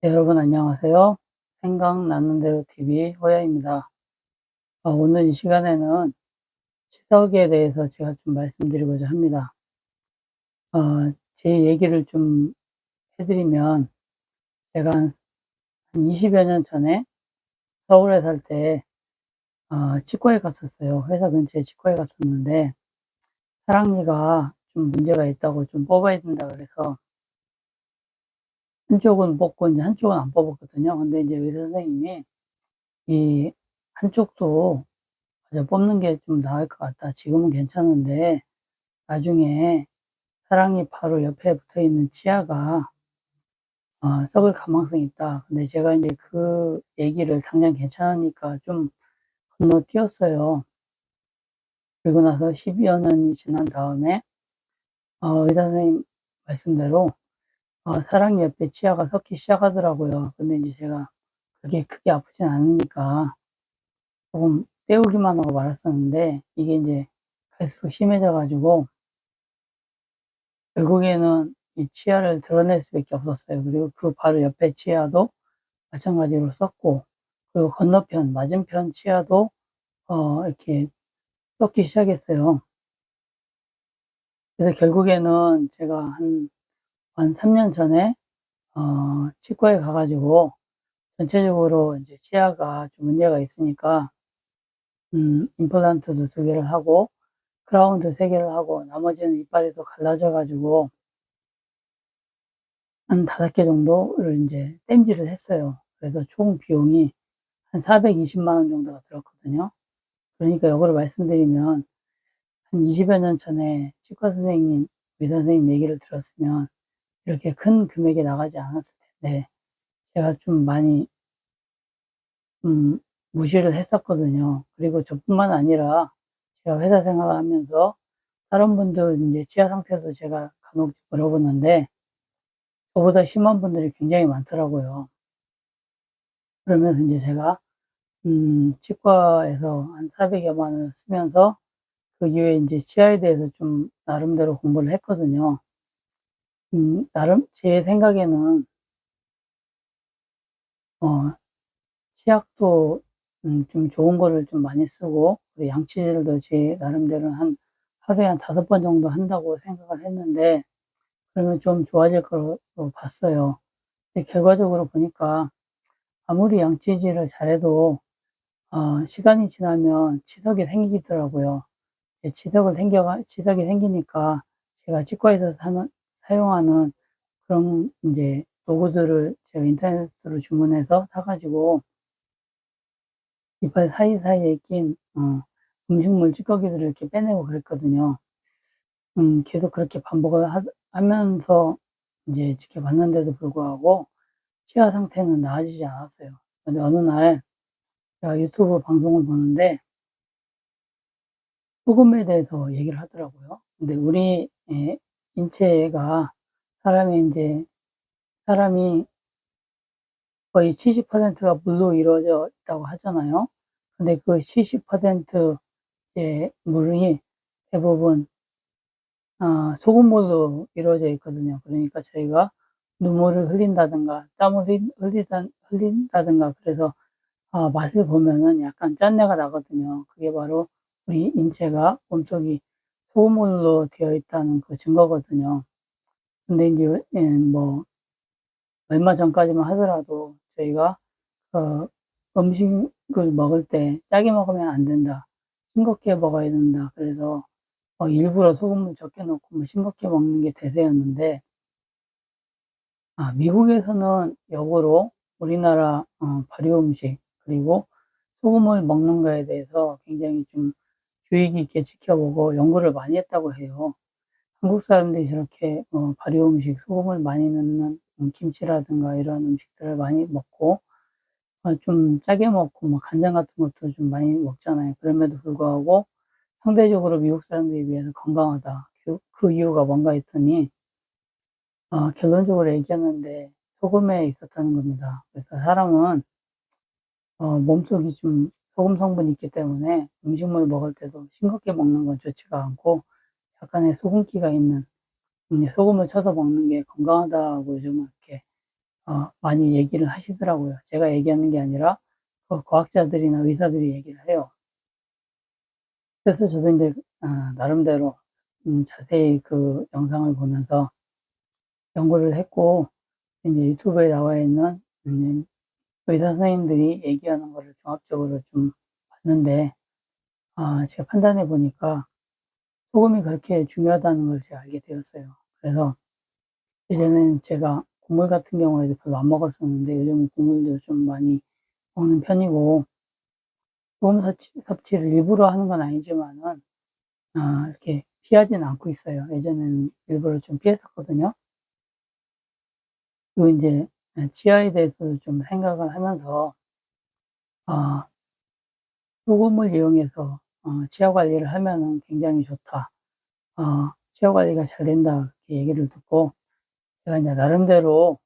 네, 여러분 안녕하세요. 생각 나는 대로 TV 호야입니다. 오늘 이 시간에는 추석에 대해서 제가 좀 말씀드리고자 합니다. 제 얘기를 좀 해드리면 제가 한 20여 년 전에 서울에 살 때 치과에 갔었어요. 회사 근처에 치과에 갔었는데 사랑니가 좀 문제가 있다고 좀 뽑아야 된다 그래서 한쪽은 뽑고 이제 한쪽은 안 뽑았거든요. 근데 이제 의사 선생님이 이 한쪽도 맞아, 뽑는 게 좀 나을 것 같다. 지금은 괜찮은데 나중에 사랑니 바로 옆에 붙어 있는 치아가 썩을 가망성이 있다. 근데 제가 이제 그 얘기를 당장 괜찮으니까 좀 건너뛰었어요. 그리고 나서 10여 년이 지난 다음에 의사 선생님 말씀대로 사랑니 옆에 치아가 썩기 시작하더라고요. 근데 이제 제가 그게 크게 아프진 않으니까 조금 때우기만 하고 말았었는데 이게 이제 갈수록 심해져 가지고 결국에는 이 치아를 드러낼 수밖에 없었어요. 그리고 그 바로 옆에 치아도 마찬가지로 썩고, 그리고 건너편 맞은편 치아도 이렇게 썩기 시작했어요. 그래서 결국에는 제가 한 3년 전에 치과에 가 가지고 전체적으로 이제 치아가 좀 문제가 있으니까 임플란트도 2 개를 하고 크라운도 3 개를 하고 나머지는 이빨이 또 갈라져 가지고 한 5개 정도를 인제 땜질을 했어요. 그래서 총 비용이 한 420만 원 정도가 들었거든요. 그러니까 역으로 말씀드리면 한 20여 년 전에 치과 선생님, 의사 선생님 얘기를 들었으면 이렇게 큰 금액이 나가지 않았을 텐데 제가 좀 많이 음 무시를 했었거든요. 그리고 저뿐만 아니라 제가 회사 생활을 하면서 다른 분들 인제 치아 상태도 제가 간혹 물어보는데 저보다 심한 분들이 굉장히 많더라고요. 그러면서 인제 제가 치과에서 한 400여만 원을 쓰면서 그 이후에 인제 치아에 대해서 좀 나름대로 공부를 했거든요. 나름 제 생각에는 어 치약도 좀 좋은 거를 좀 많이 쓰고, 그리고 양치질도 제 나름대로 한 하루에 한 5번 정도 한다고 생각을 했는데 그러면 좀 좋아질 거로 봤어요. 근데 결과적으로 보니까 아무리 양치질을 잘해도 시간이 지나면 치석이 생기더라고요. 치석이 생기니까 제가 치과에서 사용하는 그런 인제 도구들을 제가 인터넷으로 주문해서 사 가지고 이빨 사이사이에 낀 음식물 찌꺼기들을 이렇게 빼내고 그랬거든요. 계속 그렇게 반복을 하면서 인제 지켜봤는데도 불구하고 치아 상태는 나아지지 않았어요. 근데 어느 날 제가 유튜브 방송을 보는데 소금에 대해서 얘기를 하더라고요. 근데 우리 인체가 사람의 인제 사람이 거의 70%가 물로 이루어져 있다고 하잖아요. 근데 그 70% 이제 물이 대부분 소금물로 이루어져 있거든요. 그러니까 저희가 눈물을 흘린다든가 땀을 흘린다든가 그래서 맛을 보면은 약간 짠내가 나거든요. 그게 바로 우리 인체가 몸속이 소금물로 되어 있다는 그 증거거든요. 근데 인제 뭐 얼마 전까지만 하더라도 저희가 어 음식을 먹을 때 짜게 먹으면 안 된다. 싱겁게 먹어야 된다. 그래서 일부러 소금을 적게 넣고 뭐 싱겁게 먹는 게 대세였는데 미국에서는 역으로 우리나라 발효 음식 그리고 소금을 먹는 거에 대해서 굉장히 좀 주의 깊게 지켜보고 연구를 많이 했다고 해요. 한국 사람들이 저렇게 발효 음식 소금을 많이 넣는 김치라든가 이런 음식들을 많이 먹고 좀 짜게 먹고 뭐 간장 같은 것도 좀 많이 먹잖아요. 그럼에도 불구하고 상대적으로 미국 사람들에 비해서 건강하다. 그 이유가 뭔가 했더니 결론적으로 얘기했는데 소금에 있었다는 겁니다. 그래서 사람은 몸속이 좀 소금 성분이 있기 때문에 음식물 먹을 때도 싱겁게 먹는 건 좋지가 않고 약간의 소금기가 있는 소금을 쳐서 먹는 게 건강하다고 요즘은 이렇게 많이 얘기를 하시더라고요. 제가 얘기하는 게 아니라 과학자들이나 의사들이 얘기를 해요. 그래서 저도 인제 나름대로 자세히 그 영상을 보면서 연구를 했고, 인제 유튜브에 나와 있는 의사 선생님들이 얘기하는 거를 종합적으로 좀 봤는데, 제가 판단해 보니까 소금이 그렇게 중요하다는 걸 제가 알게 되었어요. 그래서 이제는 제가 국물 같은 경우에도 별로 안 먹었었는데, 요즘은 국물도 좀 많이 먹는 편이고, 소금 섭취를 일부러 하는 건 아니지만은 이렇게 피하지는 않고 있어요. 예전에는 일부러 좀 피했었거든요. 그리고 인제 치아에 대해서도 좀 생각을 하면서, 아 '소금을 이용해서 치아 관리를 하면은 굉장히 좋다. 치아 관리가 잘 된다.' 이렇게 얘기를 듣고, 제가 인제 나름대로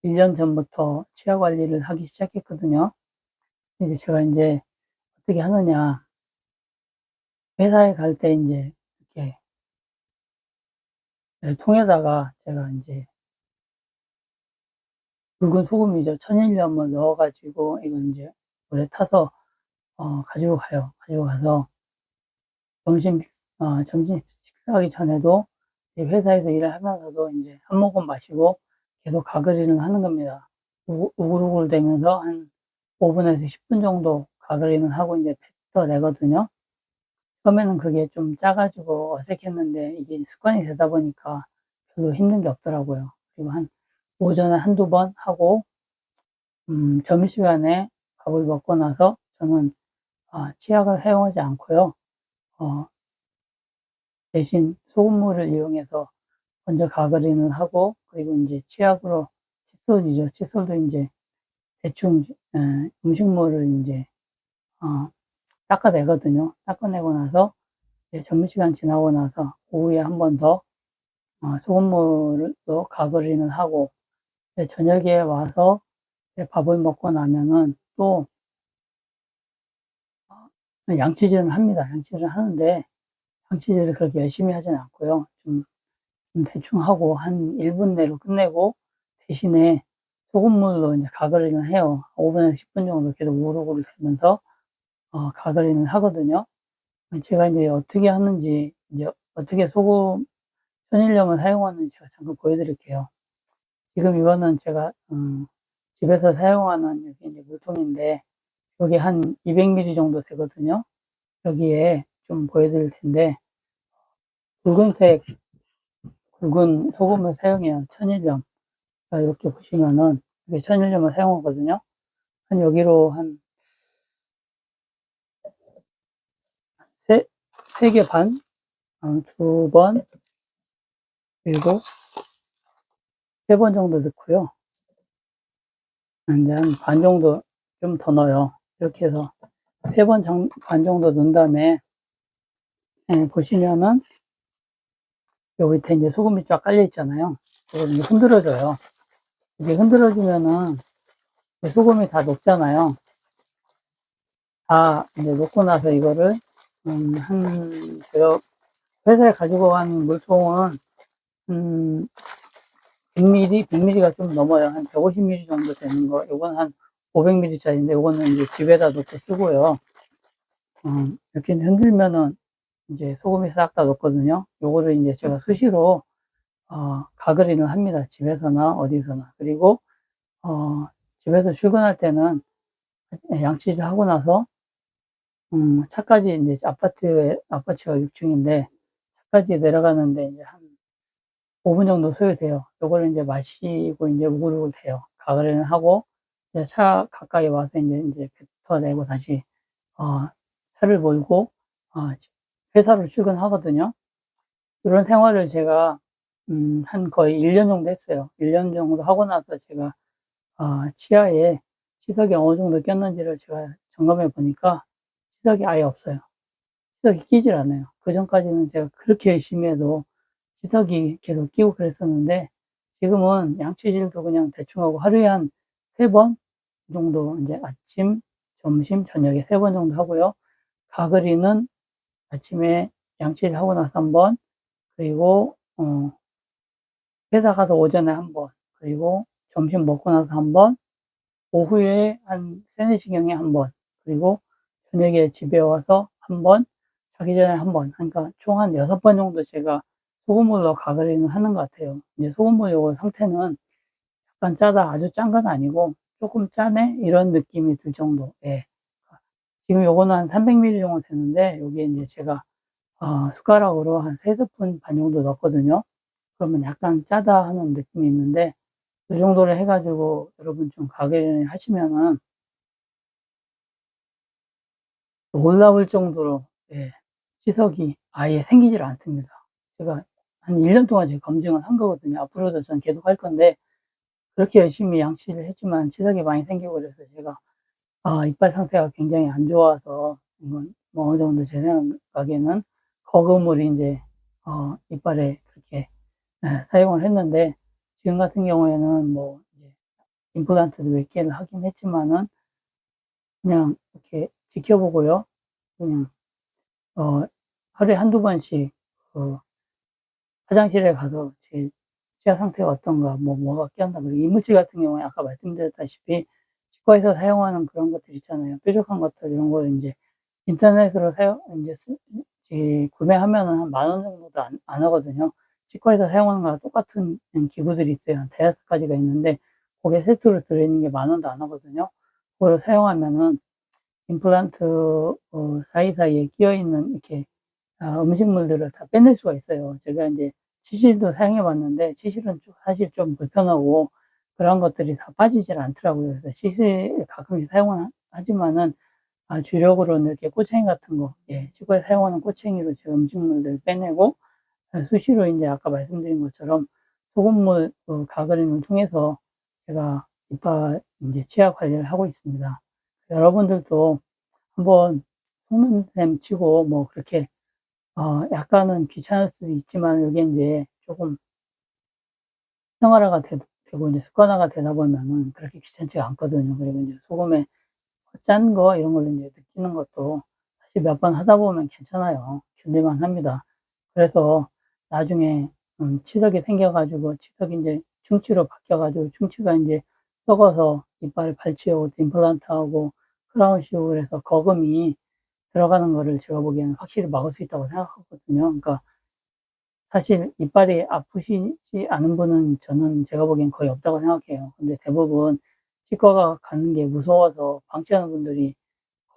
1년 전부터 치아 관리를 하기 시작했거든요. 이제 제가 인제 어떻게 하느냐, 회사에 갈 때 인제 이렇게 통에다가 제가 인제 굵은 소금이죠. 천일염을 넣어 가지고 이걸 인제 물에 타서 가지고 가요. 가지고 가서 점심 점심 식사하기 전에도 이 회사에서 일을 하면서도 인제 한 모금 마시고 계속 가글이는 하는 겁니다. 우글우글대면서 한 5 분에서 10분 정도 가글이는 하고 인제 뱉어내거든요. 처음에는 그게 좀 짜 가지고 어색했는데, 이게 습관이 되다 보니까 별로 힘든 게 없더라고요. 그리고 한 오전에 1-2번 하고, 점심시간에 밥을 먹고 나서 저는 치약을 사용하지 않고요. 어 대신 소금물을 이용해서 먼저 가글이는 하고, 그리고 인제 치약으로 칫솔이죠. 칫솔도 인제 대충 음식물을 인제 어 닦아내거든요. 닦아내고 나서 이제 점심시간 지나고 나서 오후에 한 번 더 소금물로 가글이는 하고, 이제 저녁에 와서 이제 밥을 먹고 나면은 또 양치질은 합니다. 양치질을 하는데, 양치질을 그렇게 열심히 하진 않고요. 좀 대충 하고 한 1분 내로 끝내고, 대신에 소금물로 인제 가글이는 해요. 5 분에서 10분 정도 계속 우글우글 되면서 가글이는 하거든요. 제가 인제 어떻게 하는지, 인제 어떻게 소금 천일염을 사용하는지 제가 잠깐 보여 드릴게요. 지금 이거는 제가 집에서 사용하는 여기 인제 물통인데, 여기 한 200 밀리 정도 되거든요. 여기에 좀 보여 드릴 텐데, 붉은색 굵은 소금을 사용해요. 천일염. 자, 이렇게 보시면은 이게 천일염을 사용하거든요. 한 여기로 한 세 3개 반, 2 번, 그리고 3번 정도 넣고요. 인제 한 반 정도 좀 더 넣어요. 이렇게 해서 3번 반 정도 넣은 다음에, 보시면은 요 밑에 인제 소금이 쫙 깔려 있잖아요. 이거를 인제 흔들어 줘요. 이게 흔들어 주면은 소금이 다 녹잖아요. 다 인제 녹고 나서 이거를 제가 회사에 가지고 간 물통은 음 100 밀리, 100 밀리가 좀 넘어요. 한 150 밀리 정도 되는 거. 요건 한 500 밀리짜리인데, 요거는 인제 집에다 놓고 쓰고요. 이렇게 흔들면은 인제 소금이 싹 다 녹거든요. 요거를 인제 제가 수시로 가글이는 합니다, 집에서나 어디서나. 그리고 집에서 출근할 때는 양치질 하고 나서 차까지 인제 아파트가 6 층인데, 차까지 내려가는데 인제 한 5분 정도 소요돼요. 요거를 인제 마시고 인제 우글우글 돼요. 가글을 하고 이제 차 가까이 와서 인제 뱉어내고 다시 어 차를 몰고 회사로 출근하거든요. 요런 생활을 제가 한 거의 1년 정도 했어요. 1년 정도 하고 나서 제가 치아에 치석이 어느 정도 꼈는지를 제가 점검해 보니까 치석이 아예 없어요. 치석이 끼질 않아요. 그전까지는 제가 그렇게 열심히 해도 치석이 계속 끼고 그랬었는데, 지금은 양치질도 그냥 대충 하고 하루에 한 3번 정도, 인제 아침, 점심, 저녁에 3번 정도 하고요. 가글이는 아침에 양치질 하고 나서 1 번, 그리고 회사 가서 오전에 1번, 그리고 점심 먹고 나서 한 번, 오후에 한 3-4시경에 한 번, 그리고 저녁에 집에 와서 한 번, 자기 전에 한 번, 그러니까 총 한 6번 정도 제가 소금물로 가글링을 하는 것 같아요. 이제 소금물 요거 상태는 약간 짜다, 아주 짠 건 아니고 조금 짜네? 이런 느낌이 들 정도. 예. 지금 요거는 한 300ml 정도 되는데, 여기에 이제 제가 숟가락으로 한 3스푼 반 정도 넣었거든요. 그러면 약간 짜다 하는 느낌이 있는데, 이 정도를 해가지고 여러분 좀 가글링 하시면은 놀라울 정도로, 예, 치석이 아예 생기질 않습니다. 제가 한 1년 동안 지금 검증을 한 거거든요. 앞으로도 저는 계속 할 건데, 그렇게 열심히 양치를 했지만 치석이 많이 생기고 그래서 제가, 이빨 상태가 굉장히 안 좋아서, 이건 뭐 어느 정도 제 생각에는 거금을 이제, 이빨에 그렇게, 예, 사용을 했는데, 지금 같은 경우에는 뭐, 이제 임플란트도 몇 개를 하긴 했지만은, 그냥 이렇게 지켜보고요. 그냥, 어, 하루에 한두 번씩, 그, 화장실에 가서 제 치아 상태가 어떤가, 뭐가 꼈나, 그리고 이물질 같은 경우에 아까 말씀드렸다시피 치과에서 사용하는 그런 것들 있잖아요. 뾰족한 것들, 이런 걸 이제 인터넷으로 구매하면은 한 10,000원 정도도 안 하거든요. 치과에서 사용하는 거랑 똑같은 기구들이 있어요. 한 5가지가 있는데, 거기에 세트로 들어있는 게 10,000원도 안 하거든요. 그걸 사용하면은 임플란트, 사이사이에 끼어있는 이렇게 음식물들을 다 빼낼 수가 있어요. 제가 이제 치실도 사용해 봤는데, 치실은 사실 좀 불편하고, 그런 것들이 다 빠지질 않더라고요. 그래서 치실 가끔씩 사용은 하지만은, 주력으로는 이렇게 꼬챙이 같은 거, 예, 치과에 사용하는 꼬챙이로 제 음식물들을 빼내고, 수시로 이제 아까 말씀드린 것처럼 소금물 가글링을 통해서 제가 이빨 이제 치아 관리를 하고 있습니다. 여러분들도 한번 속눈샘 치고 뭐 그렇게 약간은 귀찮을 수도 있지만, 이게 이제 조금 생활화가 되고 이제 습관화가 되다 보면은 그렇게 귀찮지가 않거든요. 그리고 이제 소금에 짠 거 이런 걸 이제 느끼는 것도 사실 몇 번 하다 보면 괜찮아요. 견딜만 합니다. 그래서 나중에 치석이 생겨가지고 치석이 이제 충치로 바뀌어가지고 충치가 이제 썩어서 이빨을 발치하고 임플란트하고 크라운 씌우고 그래서 거금이 들어가는 거를 제가 보기에는 확실히 막을 수 있다고 생각하거든요. 그러니까 사실 이빨이 아프시지 않은 분은 저는 제가 보기엔 거의 없다고 생각해요. 근데 대부분 치과 가는 게 무서워서 방치하는 분들이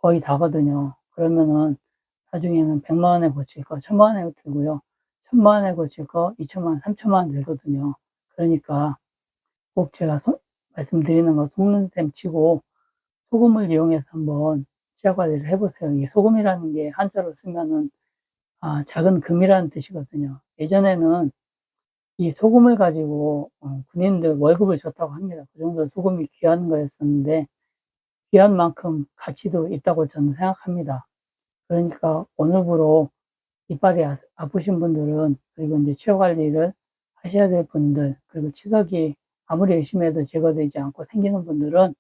거의 다거든요. 그러면은 나중에는 100만 원에 고칠 거 1000만 원에 들고요. 1000만 원에 고칠 거 2천만 원, 3천만 원 들거든요. 그러니까 꼭 제가 말씀드리는 거 속는셈 치고 소금을 이용해서 한번 치아 관리를 해보세요. 이게 소금이라는 게 한자로 쓰면은 작은 금이라는 뜻이거든요. 예전에는 이 소금을 가지고 군인들 월급을 줬다고 합니다. 그 정도 소금이 귀한 거였었는데, 귀한 만큼 가치도 있다고 저는 생각합니다. 그러니까 오늘부로 이빨이 아프신 분들은, 그리고 이제 치아 관리를 하셔야 될 분들, 그리고 치석이 아무리 열심히 해도 제거되지 않고 생기는 분들은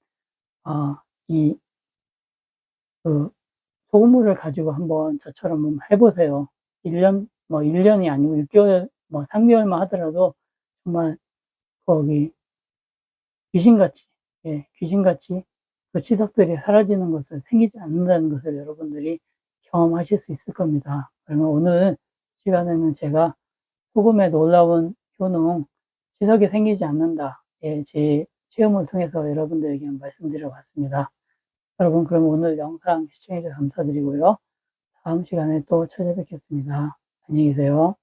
이 그 소금물을 가지고 한번 저처럼 한번 해보세요. 1년, 뭐 1년이 아니고 6개월, 뭐 3개월만 하더라도 정말 거기 귀신같이, 예, 귀신같이 그 치석들이 사라지는 것을, 생기지 않는다는 것을 여러분들이 경험하실 수 있을 겁니다. 그러면 오늘 시간에는 제가 소금의 놀라운 효능, 치석이 생기지 않는다, 예, 제 체험을 통해서 여러분들에게 말씀드려 봤습니다. 여러분, 그럼 오늘 영상 시청해 주셔서 감사드리고요. 다음 시간에 또 찾아뵙겠습니다. 안녕히 계세요.